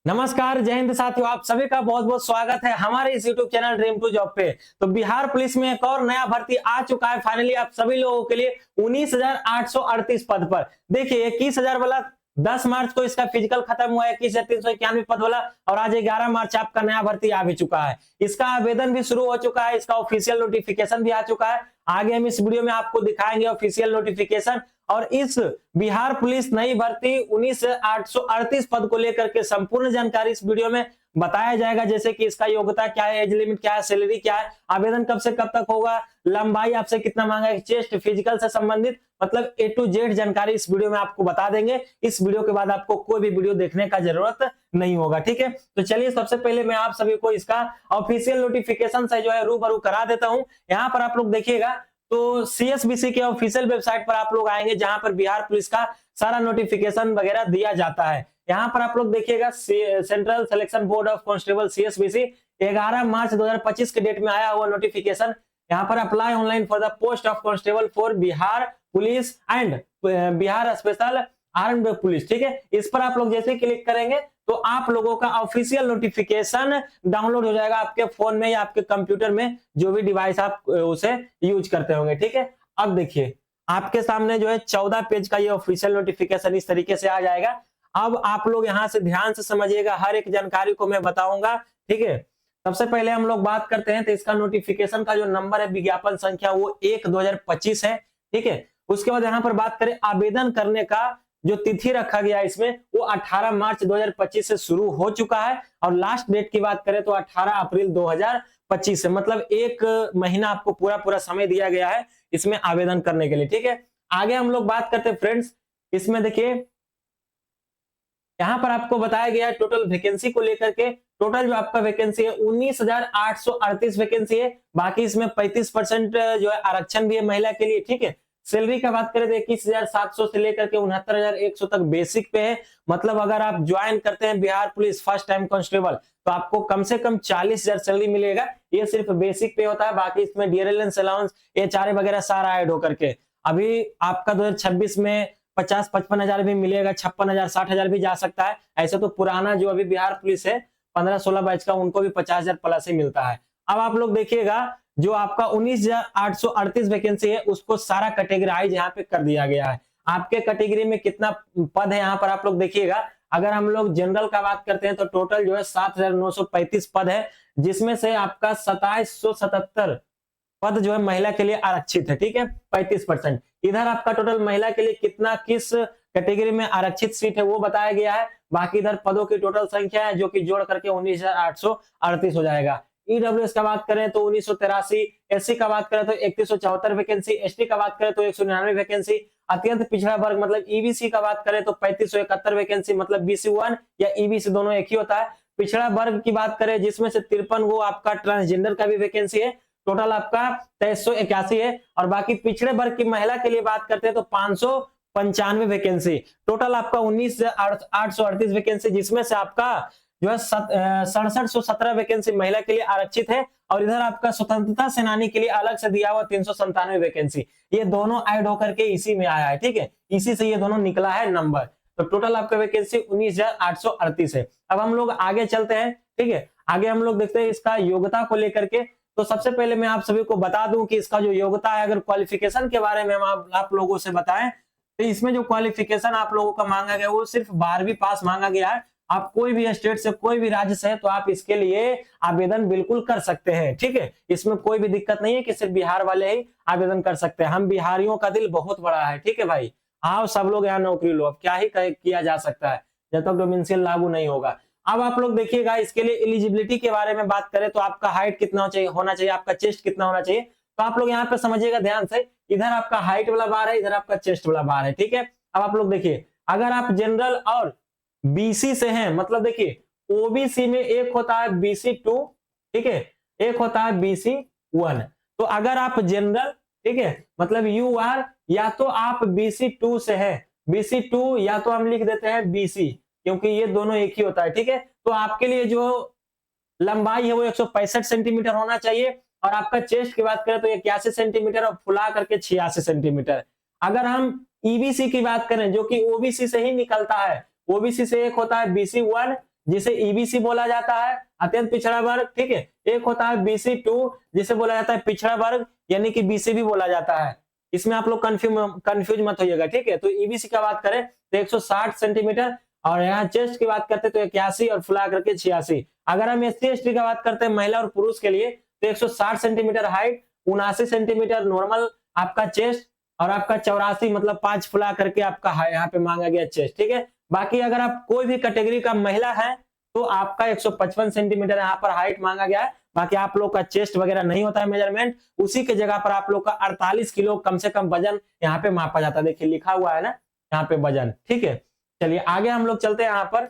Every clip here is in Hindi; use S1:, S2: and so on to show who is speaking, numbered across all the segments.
S1: नमस्कार, जय हिंद साथियों। आप सभी का बहुत बहुत स्वागत है हमारे इस YouTube channel dream to job पे। तो बिहार पुलिस में एक और नया भर्ती आ चुका है फाइनली आप सभी लोगों के लिए 19,838 पद पर। देखिए 21,000 वाला 10 मार्च को इसका फिजिकल खत्म हुआ है, 21,391 पद वाला, और आज 11 मार्च आपका नया भर्ती आ भी चुका है। इसका आवेदन भी शुरू हो चुका है, इसका ऑफिशियल नोटिफिकेशन भी आ चुका है। आगे हम इस वीडियो में आपको दिखाएंगे ऑफिशियल नोटिफिकेशन और इस बिहार पुलिस नई भर्ती 19,838 पद को लेकर के संपूर्ण जानकारी इस वीडियो में बताया जाएगा। जैसे कि इसका योग्यता क्या है, एज लिमिट क्या है, सैलरी क्या है, आवेदन कब से कब तक होगा, लंबाई आपसे कितना मांगा है, चेस्ट फिजिकल से संबंधित मतलब A to Z जानकारी इस वीडियो में आपको बता देंगे। इस वीडियो के बाद आपको कोई भी वीडियो देखने का जरूरत नहीं होगा, ठीक है। तो चलिए सबसे पहले मैं आप सभी को इसका ऑफिशियल नोटिफिकेशन से जो है रूबरू करा देता हूं। यहाँ पर आप लोग देखिएगा तो CSBC के ऑफिशियल वेबसाइट पर आप लोग आएंगे, जहां पर बिहार पुलिस का सारा नोटिफिकेशन वगैरह दिया जाता है। यहाँ पर आप लोग देखिएगा central selection board of constable CSBC 11 मार्च 2025 के डेट में आया हुआ नोटिफिकेशन। यहाँ पर apply online for the post of constable for Bihar police and Bihar special armed police, ठीक है। इस पर आप लोग जैसे क्लिक करेंगे तो आप लोगों का ऑफिशियल नोटिफिकेशन डाउनलोड हो जाएगा आपके फोन में या आपके कंप्यूटर में, जो भी डिवाइस आप उसे यूज करते होंगे, ठीक है। अब देखिए आपके सामने जो है 14 पेज का ये ऑफिशियल नोटिफिकेशन इस तरीके से आ जाएगा। अब आप लोग यहाँ से ध्यान से समझिएगा, हर एक जानकारी को मैं बताऊंगा, ठीक है। सबसे पहले हम लोग बात करते हैं तो इसका नोटिफिकेशन का जो नंबर है, विज्ञापन संख्या, वो 1/2025 है, ठीक है। उसके बाद यहाँ पर बात करें आवेदन करने का जो तिथि रखा गया इसमें, वो 18 मार्च 2025 से शुरू हो चुका है और लास्ट डेट की बात करें तो 18 अप्रैल 2025 से, मतलब एक महीना आपको पूरा समय दिया गया है इसमें आवेदन करने के लिए, ठीक है। आगे हम लोग बात करते हैं फ्रेंड्स, इसमें देखिए यहाँ पर आपको बताया गया है टोटल वैकेंसी को लेकर के। टोटल जो आपका वैकेंसी है 19,838 वैकेंसी है। बाकी इसमें 35% जो है आरक्षण भी है महिला के लिए, ठीक है। सैलरी का बात करें तो 21,700 से लेकर के 69,100 तक बेसिक पे है। मतलब अगर आप ज्वाइन करते हैं Bihar police first time constable तो आपको कम से कम 40,000 सैलरी मिलेगा। ये सिर्फ बेसिक पे होता है, बाकी इसमें डियरलेंस अलाउंस HRA वगैरह सारा ऐड होकर के अभी आपका 2026 में 50-55 हजार भी मिलेगा, 56,000 60,000 भी जा सकता है। ऐसे तो पुराना जो अभी बिहार पुलिस है 15-16 बैच का, उनको भी 50,000 प्लस ही मिलता है। अब आप लोग देखिएगा जो आपका 19,838 वैकेंसी है उसको सारा कैटेगराइज यहाँ पे कर दिया गया है। आपके कैटेगरी में कितना पद है यहाँ पर आप लोग देखिएगा। अगर हम लोग जनरल का बात करते हैं तो टोटल जो है 7,935 पद है, जिसमें से आपका 2777 पद जो है महिला के लिए आरक्षित है, ठीक है, 35%। इधर आपका टोटल महिला के लिए कितना किस कैटेगरी में आरक्षित सीट है वो बताया गया है। बाकी इधर पदों की टोटल संख्या है जो कि जोड़ करके 19,838 हो जाएगा। EWS का बात करें तो 1983, SC का बात करें तो 3174 वैकेंसी, ST का बात करें तो 199 वैकेंसी, अत्यंत पिछड़ा वर्ग मतलब EBC का बात करें तो 3571 वैकेंसी, मतलब BC1 या EBC दोनों एक ही होता है। पिछड़ा वर्ग की बात करें जिसमें से 53 वो आपका ट्रांसजेंडर का भी वैकेंसी है, टोटल आपका 2381 है। और बाकी पिछड़े वर्ग की महिला के लिए बात करते हैं तो 595 वैकेंसी, टोटल आपका 19,838 वैकेंसी, जिसमें से आपका जो है 6717 वैकेंसी महिला के लिए आरक्षित है। और इधर आपका स्वतंत्रता सेनानी के लिए अलग से दिया हुआ 397 वैकेंसी, ये दोनों ऐड होकर के इसी में आया है, ठीक है। इसी से ये दोनों निकला है नंबर। तो टोटल आपका वैकेंसी 19,838 है। अब हम लोग आगे चलते हैं, ठीक है। आगे हम लोग देखते हैं इसका योग्यता को लेकर के। तो सबसे पहले मैं आप सभी को बता दूं कि इसका जो योग्यता है, अगर क्वालिफिकेशन के बारे में हम आप लोगों से बताएं तो इसमें जो क्वालिफिकेशन आप लोगों का मांगा गया वो सिर्फ 12वीं पास मांगा गया है। आप कोई भी स्टेट से कोई भी राज्य से है तो आप इसके लिए आवेदन बिल्कुल कर सकते हैं, ठीक है। इसमें कोई भी दिक्कत नहीं है कि सिर्फ बिहार वाले ही आवेदन कर सकते हैं। हम बिहारियों का दिल बहुत बड़ा है, ठीक है भाई। आओ सब लोग यहाँ नौकरी लो, अब क्या ही किया जा सकता है जब तक डोमिसाइल लागू नहीं होगा। अब आप लोग देखिएगा इसके लिए एलिजिबिलिटी के बारे में बात करें तो आपका हाइट कितना होना चाहिए, आपका चेस्ट कितना होना चाहिए। तो आप लोग यहाँ पे समझिएगा ध्यान से, इधर आपका हाइट वाला बार है, इधर आपका चेस्ट वाला बार है, ठीक है। अब आप लोग देखिए अगर आप जनरल और BC से हैं, मतलब देखिए OBC में एक होता है BC2, ठीक है, एक होता है BC1। तो अगर आप जनरल, ठीक है, मतलब यू आर या तो आप BC2 से हैं, BC2 या तो हम लिख देते हैं BC, क्योंकि ये दोनों एक ही होता है, ठीक है। तो आपके लिए जो लंबाई है वो 165 सेंटीमीटर होना चाहिए और आपका चेस्ट की बात करें तो 81 सेंटीमीटर और फुला करके 86 सेंटीमीटर। अगर हम EBC की बात करें जो कि OBC से ही निकलता है, OBC से एक होता है BC1 जिसे ईबीसी बोला जाता है, अत्यंत पिछड़ा वर्ग, ठीक है। एक होता है बीसी2 जिसे बोला जाता है पिछड़ा वर्ग, यानी कि बीसी भी बोला जाता है। इसमें आप लोग कंफ्यूज मत होइएगा, ठीक है। तो ईबीसी का बात करें तो 160 सेंटीमीटर, और यहाँ चेस्ट की बात करते हैं तो 81 और फुला करके 86। अगर हम एससी एसटी की बात करते हैं महिला और पुरुष के लिए तो 160 सेंटीमीटर हाइट, 79 सेंटीमीटर नॉर्मल आपका चेस्ट, और आपका 84 मतलब 5 फुला करके आपका यहाँ पे मांगा गया चेस्ट, ठीक है। बाकी अगर आप कोई भी कैटेगरी का महिला है तो आपका 155 सेंटीमीटर यहाँ पर हाइट मांगा गया है। बाकी आप लोग का चेस्ट वगैरह नहीं होता है मेजरमेंट, उसी के जगह पर आप लोग का 48 किलो कम से कम वजन यहाँ पे मापा जाता है। देखिए लिखा हुआ है ना यहाँ पे वजन, ठीक है। चलिए आगे हम लोग चलते हैं यहाँ पर।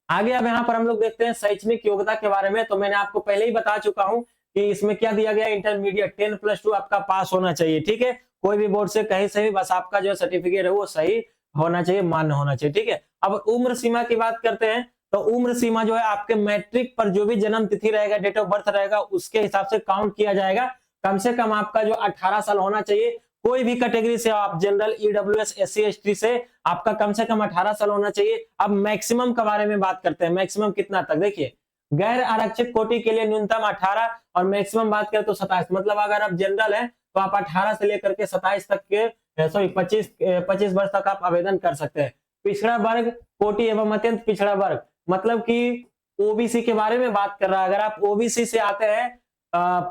S1: आगे अब यहाँ पर हम लोग देखते हैं शैक्षणिक योग्यता के बारे में। तो मैंने आपको पहले ही बता चुका हूँ कि इसमें क्या दिया गया, इंटरमीडिएट 10+2 आपका पास होना चाहिए, ठीक है। कोई भी बोर्ड से कहीं से भी बस आपका जो सर्टिफिकेट है वो सही होना चाहिए, मान्य होना चाहिए, ठीक है। अब उम्र सीमा की बात करते हैं तो उम्र सीमा जो है आपके मैट्रिक पर जो भी जन्म तिथि रहेगा, डेट ऑफ बर्थ रहेगा, उसके हिसाब से काउंट किया जाएगा। कम से कम आपका जो 18 साल होना चाहिए। कोई भी कैटेगरी से आप जनरल, ईडब्ल्यूएस, एससी एसटी से आपका कम से कम 18 साल होना चाहिए। अब मैक्सिमम के बारे में बात करते हैं, मैक्सिमम कितना तक। देखिए गैर आरक्षित कोटि के लिए न्यूनतम 18 और मैक्सिमम बात करें तो 27। मतलब अगर आप जनरल हैं तो आप 18 से लेकर के 27 तक के 25 वर्ष तक आप आवेदन कर सकते हैं। पिछड़ा वर्ग कोटि एवं अत्यंत पिछड़ा वर्ग, मतलब कि ओबीसी के बारे में बात कर रहा है। अगर आप ओबीसी से आते हैं,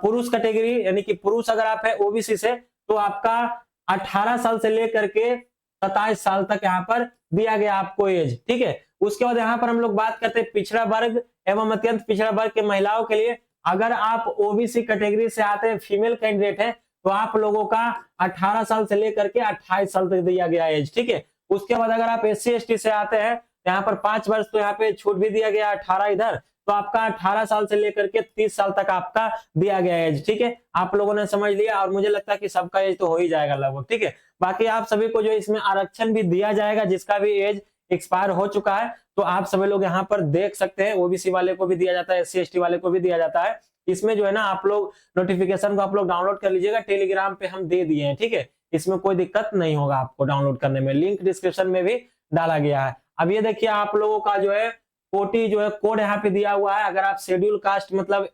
S1: पुरुष कैटेगरी यानी कि पुरुष अगर आप है ओबीसी से, तो आपका 18 साल से लेकर के 27 साल तक यहाँ पर दिया गया आपको एज, ठीक है। उसके बाद यहाँ पर हम लोग बात करते हैं पिछड़ा वर्ग एवं अत्यंत पिछड़ा वर्ग के महिलाओं के लिए। अगर आप ओबीसी कैटेगरी से आते हैं, फीमेल कैंडिडेट है, तो आप लोगों का 18 साल से लेकर के 28 साल तक दिया गया एज, ठीक है। उसके बाद अगर आप एससी एसटी से आते हैं, यहाँ पर 5 वर्ष तो यहाँ पे छूट भी दिया गया, 18 इधर, तो आपका 18 साल से लेकर के 30 साल तक आपका दिया गया एज, ठीक है। आप लोगों ने समझ लिया, और मुझे लगता है कि सबका एज तो हो ही जाएगा लगभग, ठीक है। बाकी आप सभी को जो इसमें आरक्षण भी दिया जाएगा, जिसका भी एज एक्सपायर हो चुका है, तो आप सभी लोग यहाँ पर देख सकते हैं। ओबीसी वाले को भी दिया जाता है, एससी एसटी वाले को भी दिया जाता है। इसमें जो है ना आप लोग नोटिफिकेशन को आप लोग डाउनलोड कर लीजिएगा, टेलीग्राम पे हम दे दिए हैं, ठीक है। इसमें कोई दिक्कत नहीं होगा आपको डाउनलोड करने में, लिंक डिस्क्रिप्शन में भी डाला गया है। अब ये देखिए आप लोगों का जो है कोटि जो है कोड यहाँ पे दिया हुआ है। अगर आप शेड्यूल कास्ट मतलब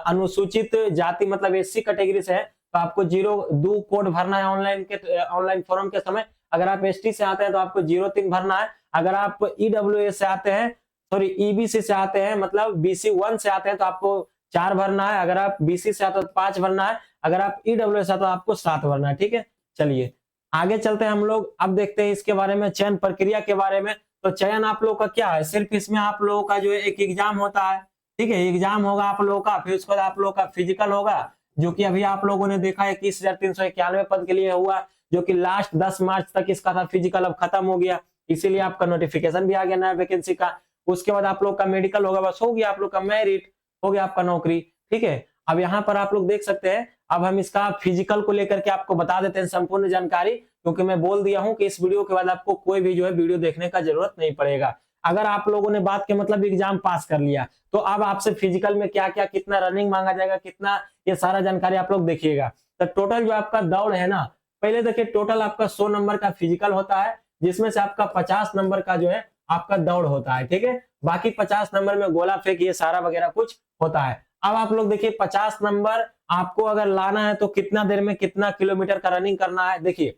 S1: अनुसूचित जाति मतलब एससी कैटेगरी से है, तो आपको 02 कोड भरना है ऑनलाइन फॉर्म के समय। अगर आप एसटी से आते हैं तो आपको 03 भरना है। अगर आप ईडब्ल्यूएस से आते हैं, सॉरी ईबीसी से आते हैं, मतलब BC1 से आते हैं, तो आपको 4 भरना है। अगर आप बीसी से आते हो तो 5 भरना है। अगर आप ईडब्ल्यूएस आते हो तो आपको 7 भरना है, ठीक है। चलिए आगे चलते हैं हम लोग। अब देखते हैं इसके बारे में, चयन प्रक्रिया के बारे में। तो चयन आप लोगों का क्या है, सिर्फ इसमें आप लोगों का जो है एक एग्जाम होता है, ठीक है। एग्जाम होगा आप लोगों का, फिर उसके बाद आप लोगों का फिजिकल होगा, जो कि अभी आप लोगों ने देखा 21,391 पद के लिए हुआ, जो कि लास्ट 10 मार्च तक इसका था फिजिकल, अब खत्म हो गया, इसीलिए आपका नोटिफिकेशन भी आ गया नया वैकेंसी का। उसके बाद आप लोग का मेडिकल होगा, बस हो गया आप लोग का मेरिट, हो गया आपका नौकरी, ठीक है। अब यहाँ पर आप लोग देख सकते हैं, अब हम इसका फिजिकल को लेकर के आपको बता देते हैं संपूर्ण जानकारी, क्योंकि मैं बोल दिया हूं कि इस वीडियो के बाद आपको कोई भी जो है वीडियो देखने का जरूरत नहीं पड़ेगा। अगर आप लोगों ने बात के मतलब एग्जाम पास कर लिया, तो अब आपसे फिजिकल में क्या क्या कितना रनिंग मांगा जाएगा, कितना, ये सारा जानकारी आप लोग देखिएगा। तो टोटल जो आपका दौड़ है ना, पहले देखिए टोटल आपका 100 नंबर का फिजिकल होता है, जिसमें से आपका 50 नंबर का जो है आपका दौड़ होता है, ठीक है। बाकी 50 नंबर में गोला फेंक ये सारा वगैरह कुछ होता है। अब आप लोग देखिए 50 नंबर आपको अगर लाना है तो कितना देर में कितना किलोमीटर का रनिंग करना है। देखिए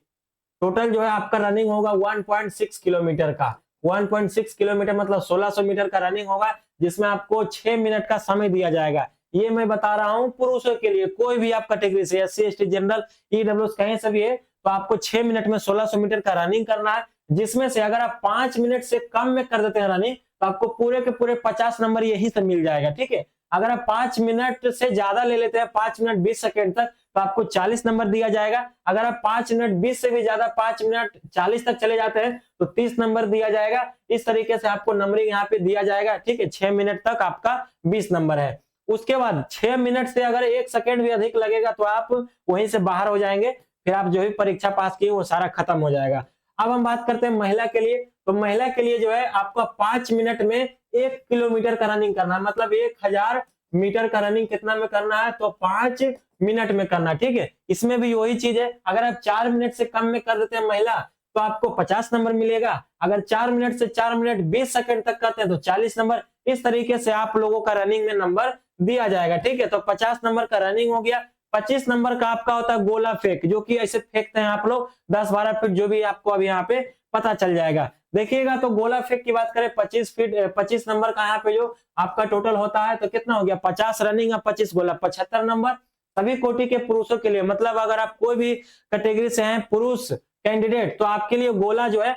S1: टोटल जो है आपका रनिंग होगा 1.6 किलोमीटर का। 1.6 किलोमीटर मतलब 1600 मीटर का रनिंग होगा, जिसमें आपको 6 मिनट का समय दिया जाएगा। ये मैं बता रहा हूं पुरुषों के लिए, कोई भी आप कैटेगरी से, एससी एसटी जनरल ईडब्ल्यूएस कहीं से भी है, तो आपको 6 मिनट में 1600 मीटर का रनिंग करना है। जिसमें से अगर आप 5 मिनट से कम में कर देते हैं रनिंग, तो आपको पूरे के पूरे 50 नंबर यही से मिल जाएगा, ठीक है। अगर आप 5 मिनट से ज्यादा ले लेते हैं, 5 मिनट 20 सेकेंड तक, तो आपको 40 नंबर दिया जाएगा। अगर आप 5 मिनट 20 से भी ज्यादा 5 मिनट 40 तक चले जाते हैं तो 30 नंबर दिया जाएगा। इस तरीके से आपको नंबरिंग यहाँ पे दिया जाएगा, ठीक है। 6 मिनट तक आपका 20 नंबर है। उसके बाद 6 मिनट से अगर 1 सेकेंड भी अधिक लगेगा तो आप वहीं से बाहर हो जाएंगे, फिर आप जो भी परीक्षा पास किए वो सारा खत्म हो जाएगा। अब हम बात करते हैं महिला के लिए। तो महिला के लिए जो है आपका 5 मिनट में 1 किलोमीटर का रनिंग करना है, मतलब 1000 मीटर का रनिंग कितना में करना है, तो 5 मिनट में करना, ठीक है। इसमें भी वही चीज है, अगर आप 4 मिनट से कम में कर देते हैं महिला, तो आपको 50 नंबर मिलेगा। अगर 4 मिनट से 4 मिनट 20 सेकंड तक करते हैं तो 40 नंबर। इस तरीके से आप लोगों का रनिंग में नंबर दिया जाएगा। ठीक है, तो 50 नंबर का रनिंग हो गया। 25 नंबर का आपका होता है गोला फेंक, जो कि ऐसे फेंकते हैं आप लोग 10-12 फीट, जो भी आपको अभी यहाँ पे पता चल जाएगा। देखिएगा तो गोला फेंक की बात करें 25 फीट 25 नंबर का यहाँ पे जो आपका टोटल होता है तो कितना हो गया, 50 रनिंग और 25 गोला, 75 नंबर। सभी कोटि के पुरुषों के लिए, मतलब अगर आप कोई भी कैटेगरी से हैं पुरुष कैंडिडेट, तो आपके लिए गोला जो है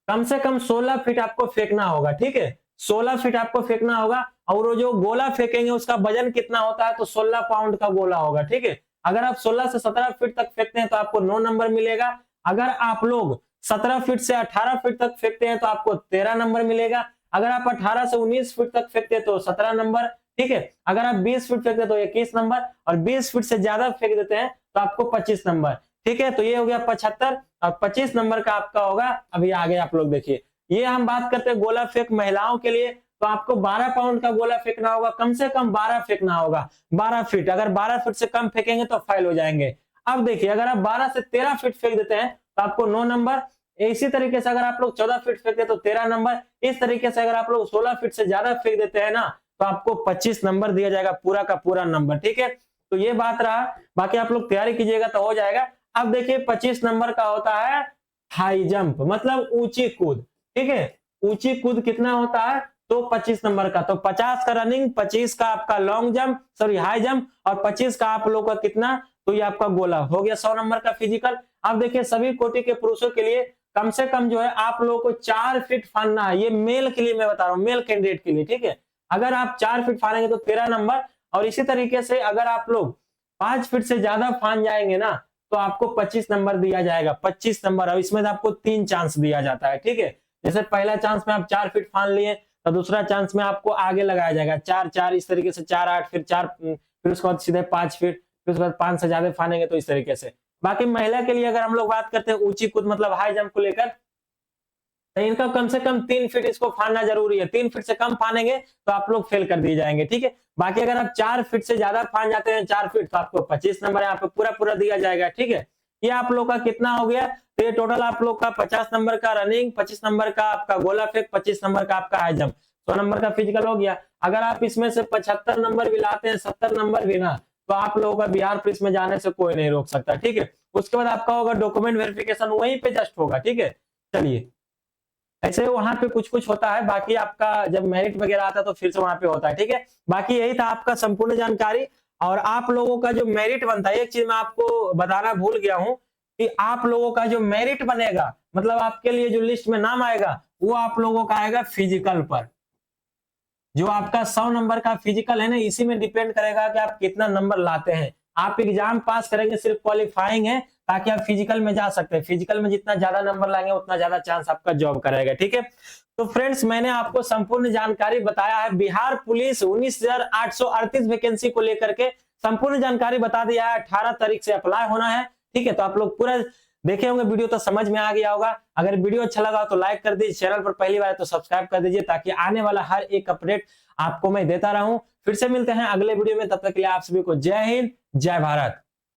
S1: कम से कम 16 फीट आपको फेंकना होगा। ठीक है, 16 फीट आपको फेंकना होगा। और वो जो गोला फेंकेंगे उसका वजन कितना होता है, तो 16 पाउंड का गोला होगा। ठीक है, अगर आप 16 से 17 फीट तक फेंकते हैं तो आपको 9 नंबर मिलेगा। अगर आप लोग 17 फीट से 18 फीट तक फेंकते हैं तो आपको 13 नंबर मिलेगा। अगर आप 18 से 19 फीट तक फेंकते हैं तो 17 नंबर। ठीक है, अगर आप 20 फीट फेंकते हैं तो 21 नंबर, और 20 फीट से ज्यादा फेंक देते हैं तो आपको 25 नंबर। ठीक है, तो ये हो गया 75 और 25 नंबर का आपका होगा। अभी आगे आप लोग देखिए, ये हम बात करते हैं गोला फेंक महिलाओं के लिए, तो आपको 12 पाउंड का गोला फेंकना होगा, कम से कम 12 फेंकना होगा, 12 फीट। अगर 12 फीट से कम फेंकेंगे तो फाइल हो जाएंगे। अब देखिए, अगर आप 12 से 13 फीट फेंक देते हैं तो आपको 9 नंबर। इसी तरीके से अगर आप लोग 14 फीट फेंकते हैं तो 13 नंबर। इस तरीके से अगर आप लोग 16 फीट से ज्यादा फेंक देते हैं ना तो आपको 25 नंबर दिया जाएगा, पूरा का पूरा नंबर। ठीक है, तो ये बात रहा, बाकी आप लोग तैयारी कीजिएगा तो हो जाएगा। अब देखिए 25 नंबर का होता है हाई जंप, मतलब ऊंची कूद। ठीक है, ऊंची कूद कितना होता है, तो 25 नंबर का। तो 50 का रनिंग, 25 का आपका long jump, sorry high jump, और 25 का आप लोग का कितना, तो ये आपका गोला हो गया। 100 नंबर का फिजिकल। अब देखिए सभी कोटि के पुरुषों के लिए कम से कम जो है आप लोगों को 4 फीट फानना है। ये मेल के लिए मैं बता रहा हूँ, मेल कैंडिडेट के लिए। ठीक है, अगर आप 4 फीट फानेंगे तो 13 नंबर। और इसी तरीके से अगर आप लोग 5 फीट से ज्यादा फान जाएंगे ना तो आपको 25 नंबर दिया जाएगा, 25 नंबर। और इसमें आपको 3 चांस दिया जाता है। ठीक है, जैसे पहला चांस में आप 4 फीट फान लिए तो दूसरा चांस में आपको आगे लगाया जाएगा 4-4, इस तरीके से 4-8, फिर 4, फिर उसके बाद सीधे 5 फीट, फिर उसके बाद 5 से ज्यादा फानेंगे तो इस तरीके से। बाकी महिला के लिए अगर हम लोग बात करते हैं ऊंची कूद मतलब हाई जंप को लेकर, तो इनका कम से कम 3 फीट इसको फानना जरूरी है। 3 फीट से कम फानेंगे तो आप लोग फेल कर दिए जाएंगे। ठीक है, बाकी अगर आप 4 फीट से ज्यादा फान जाते हैं 4 फीट, तो आपको 25 नंबर यहाँ पे पूरा पूरा दिया जाएगा। ठीक है, ये आप लोग का कितना हो गया, तो ये टोटल आप लोग का 50 नंबर का रनिंग, 25 नंबर का आपका गोला फेंक, 25 नंबर का आपका हाई जंप, 100 नंबर का फिजिकल हो गया। अगर आप इसमें से 75 नंबर भी लाते हैं, 70 नंबर भी ना, तो आप लोगों का बिहार पुलिस में जाने से कोई नहीं रोक सकता। ठीक है, उसके बाद आपका होगा डॉक्यूमेंट वेरिफिकेशन, वहीं पे जस्ट होगा। ठीक है, चलिए, ऐसे वहां पे कुछ कुछ होता है, बाकी आपका जब मेरिट वगैरह आता है तो फिर से वहां पे होता है। ठीक है, बाकी यही था आपका संपूर्ण जानकारी। और आप लोगों का जो मेरिट बनता है, एक चीज मैं आपको बताना भूल गया हूं कि आप लोगों का जो मेरिट बनेगा, मतलब आपके लिए जो लिस्ट में नाम आएगा, वो आप लोगों का आएगा फिजिकल पर। जो आपका 100 नंबर का फिजिकल है ना, इसी में डिपेंड करेगा कि आप कितना नंबर लाते हैं। आप एग्जाम पास करेंगे, सिर्फ क्वालिफाइंग है ताकि आप फिजिकल में जा सकते हैं। फिजिकल में जितना ज्यादा नंबर लाएंगे उतना ज्यादा चांस आपका जॉब कराएगा। ठीक है, तो फ्रेंड्स मैंने आपको संपूर्ण जानकारी बताया है। बिहार पुलिस 19,838 वैकेंसी को लेकर के संपूर्ण जानकारी बता दिया है। 18 तारीख से अप्लाई होना है। ठीक है, तो आप लोग पूरा देखे होंगे वीडियो तो समझ में आ गया होगा। अगर वीडियो अच्छा लगा तो लाइक कर दीजिए, चैनल पर पहली बार तो सब्सक्राइब कर दीजिए, ताकि आने वाला हर एक अपडेट आपको मैं देता रहूं। फिर से मिलते हैं अगले वीडियो में, तब तक के लिए आप सभी को जय हिंद, जय भारत।